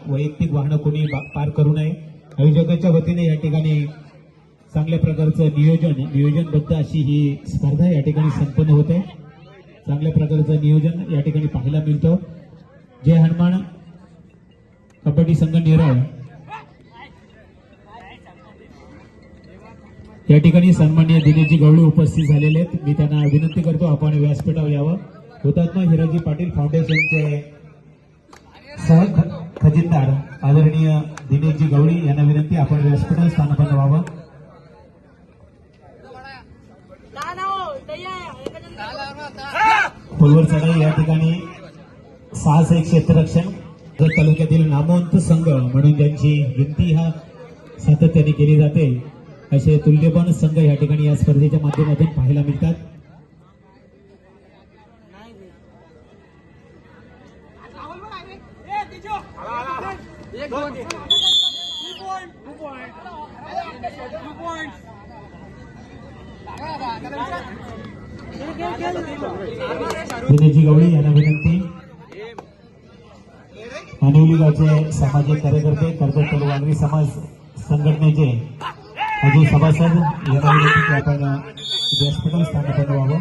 वैयक्तिक वाहनं कोणी पार करू नये। आयोजकांच्या वतीने या ठिकाणी चांगल्या प्रकारचं नियोजनबद्ध अशी ही स्पर्धा या ठिकाणी संपन्न होते। चांगल्या प्रकारचं नियोजन या ठिकाणी पाहायला मिळतं। जय हनुमान कबड्डी संघ नेरळ या ठिकाणी सन्माननीय दिनेशजी गवळी उपस्थित झालेले आहेत। मी त्यांना विनंती करतो आपण व्यासपीठावर यावं। हुतात्मा हिराजी पाटील फाउंडेशनचे सह खजिनदार आदरणीय दिनेशजी गवळी यांना विनंती आपण व्यासपीठावर स्थानापन्न व्हावं। खोलवर चढाई या ठिकाणी साहस एक क्षेत्ररक्षण तालुक्यातील नामवंत संघ म्हणून ज्यांची विनंती हा सातत्याने केली जाते असे तुल्यबळ संघ या ठिकाणी या स्पर्धेच्या माध्यमातून पाहायला मिळतात। दिनेशजी गवळी यांना विनंती। मानिवली गावचे सामाजिक कार्यकर्ते कर्जत वांगरी समाज संघटनेचे अजून सभासद यांना विनंती की आपण व्यासपीठावर स्थानापन्न व्हावं।